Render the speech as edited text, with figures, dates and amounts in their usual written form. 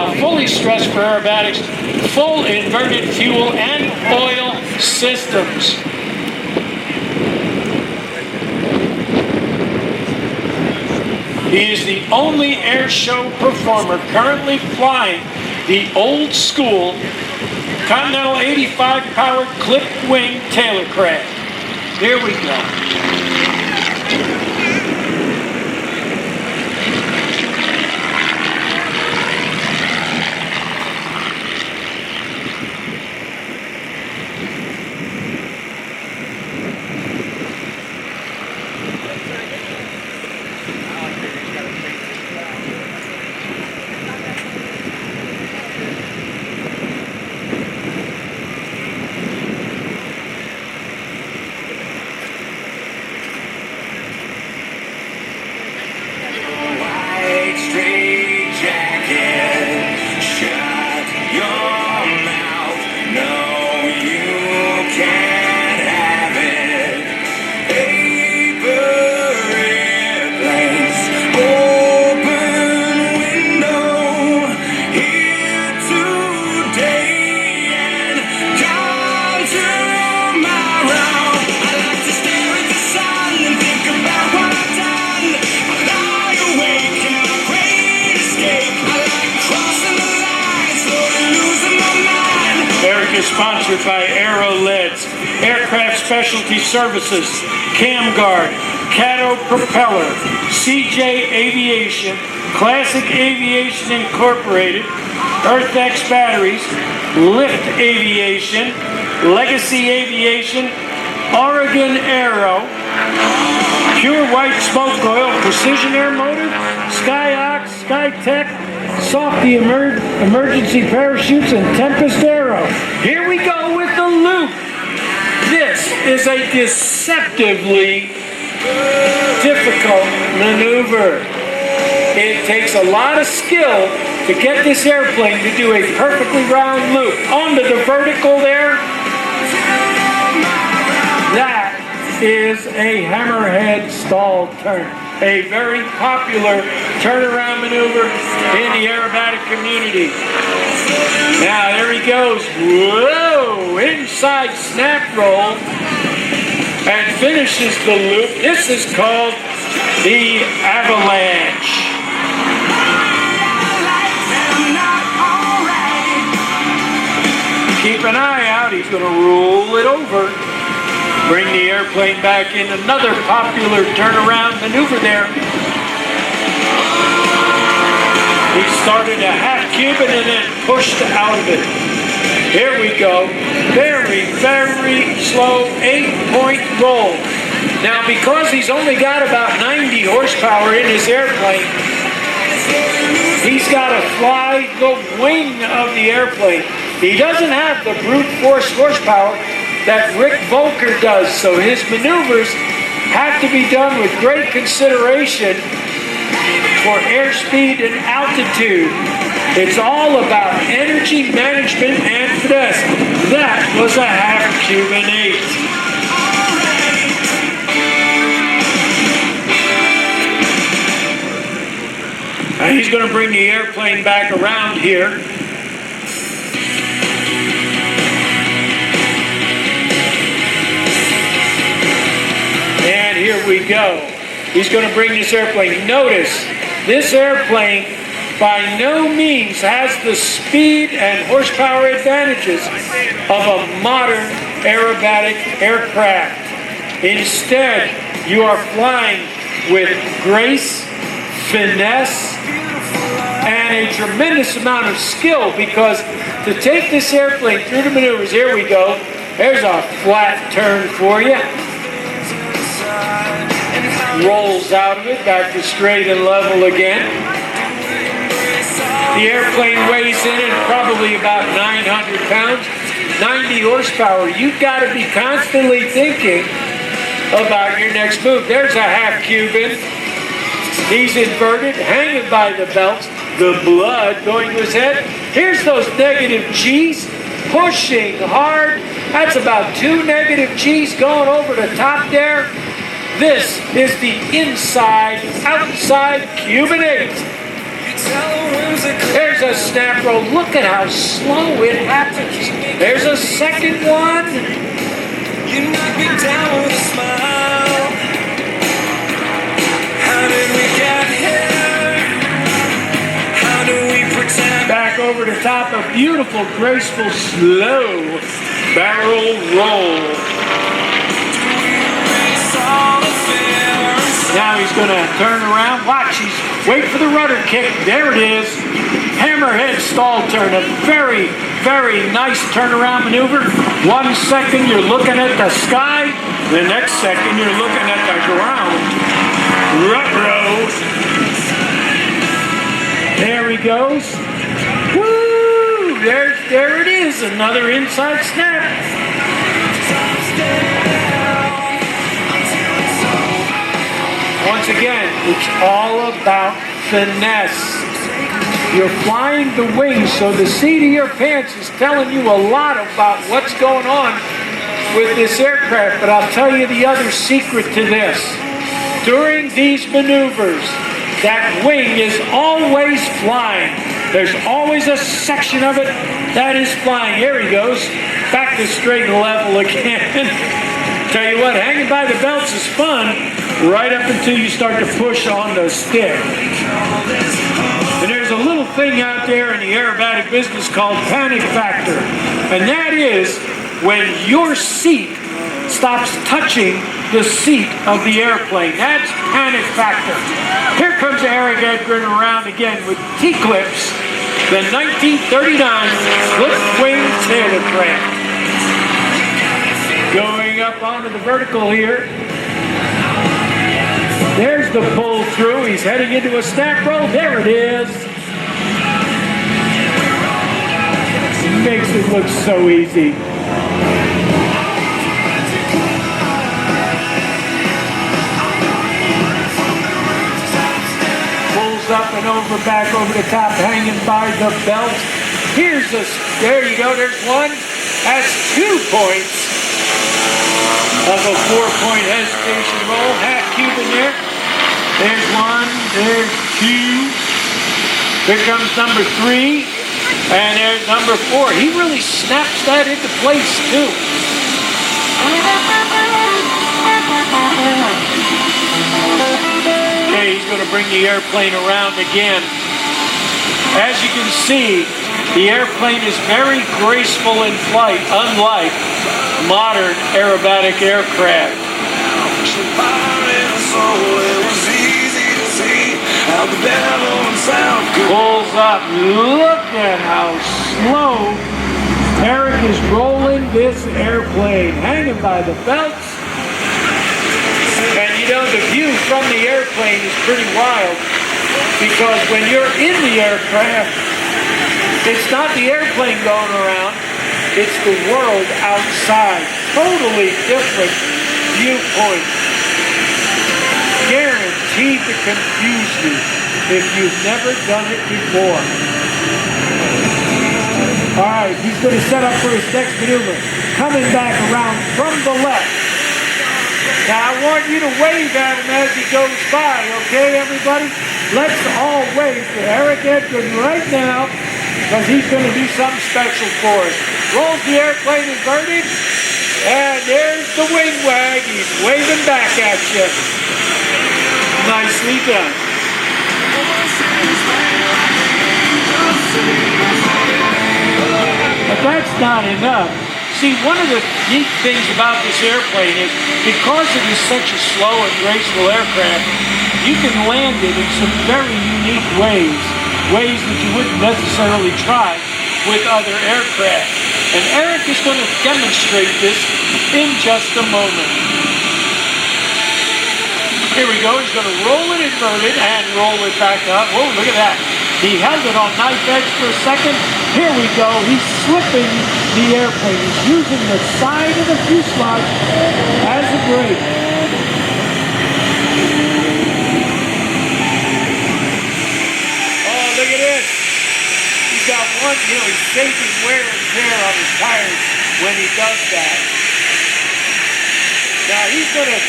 now fully stressed for aerobatics, full inverted fuel and oil systems. He is the only air show performer currently flying the old school Continental 85 powered clipped wing Taylorcraft. Here we go. Sponsored by Aircraft Specialty Services, CamGuard, Cato Propeller, CJ Aviation, Classic Aviation Incorporated, EarthX Batteries, Lift Aviation, Legacy Aviation, Oregon Aero, Pure White Smoke Oil, Precision Air Motor, Skyox, Skytech, Softy Emergency Parachutes, and Tempest Aero. Here we go with the loop. This is a deceptively difficult maneuver. It takes a lot of skill to get this airplane to do a perfectly round loop. Onto the vertical there. That is a hammerhead stall turn. A very popular turnaround maneuver in the aerobatic community. Now there he goes. Whoa! Inside snap roll and finishes the loop. This is called the avalanche. Keep an eye out. He's going to roll it over. Bring the airplane back in. Another popular turnaround maneuver there. He started a half Cuban and then pushed out of it. Here we go. Very, very slow 8-point roll. Now, because he's only got about 90 horsepower in his airplane, he's got to fly the wing of the airplane. He doesn't have the brute force horsepower that Rick Volker does, so his maneuvers have to be done with great consideration for airspeed and altitude. It's all about energy management and finesse. That was a half Cuban 8. Now he's going to bring the airplane back around here. And here we go. He's going to bring this airplane. Notice, this airplane by no means has the speed and horsepower advantages of a modern aerobatic aircraft. Instead, you are flying with grace, finesse, and a tremendous amount of skill, because to take this airplane through the maneuvers, here we go. There's a flat turn for you. Rolls out of it, back to straight and level again. The airplane weighs in at probably about 900 pounds, 90 horsepower. You've got to be constantly thinking about your next move. There's a half Cuban. He's inverted, hanging by the belts, the blood going to his head. Here's those negative G's, pushing hard. That's about 2 negative G's going over the top there. This is the inside-outside Cuban 8. There's a snap roll. Look at how slow it happens. There's a second one. You knock me down with a smile. How did we get here? How do we pretend? Back over the top, a beautiful, graceful, slow barrel roll. Now he's going to turn around. Watch, wait for the rudder kick. There it is. Hammerhead stall turn. A very, very nice turnaround maneuver. 1 second you're looking at the sky. The next second you're looking at the ground. Ruh-roh. There he goes. Woo! There it is. Another inside snap. Once again, it's all about finesse. You're flying the wings, so the seat of your pants is telling you a lot about what's going on with this aircraft. But I'll tell you the other secret to this. During these maneuvers, that wing is always flying. There's always a section of it that is flying. Here he goes, back to straight and level again. Tell you what, hanging by the belts is fun right up until you start to push on the stick. And there's a little thing out there in the aerobatic business called panic factor. And that is when your seat stops touching the seat of the airplane. That's panic factor. Here comes Erik Edgren around again with T-Clips, the 1939 split-wing Taylorcraft. Going up onto the vertical here. There's the pull through. He's heading into a snap roll. There it is. Makes it look so easy. Pulls up and over, back over the top, hanging by the belt. There you go. There's one. That's 2 points of a 4-point hesitation roll. Half cube in there. There's 1, there's 2. Here comes number 3. And there's number 4. He really snaps that into place too. Okay, he's going to bring the airplane around again. As you can see, the airplane is very graceful in flight, unlike modern aerobatic aircraft. Pulls up. Look at how slow Erik is rolling this airplane, hanging by the belts. And you know, the view from the airplane is pretty wild, because when you're in the aircraft, it's not the airplane going around, it's the world outside. Totally different viewpoint. Guaranteed to confuse you if you've never done it before. All right, he's going to set up for his next maneuver. Coming back around from the left. Now, I want you to wave at him as he goes by, okay, everybody? Let's all wave to Erik Edgren right now, because he's going to do something special for us. Rolls the airplane inverted, and there's the wing wag. He's waving back at you. Nicely done. But that's not enough. See, one of the neat things about this airplane is because it is such a slow and graceful aircraft, you can land it in some very unique ways that you wouldn't necessarily try with other aircraft. And Erik is going to demonstrate this in just a moment. Here we go. He's going to roll it inverted and roll it back up. Whoa, look at that. He held it on knife edge for a second. Here we go. He's slipping the airplane. He's using the side of the fuselage as a brake. Oh, look at this. He's got one, he's saving wear and tear on his tires when he does that. Now he's going to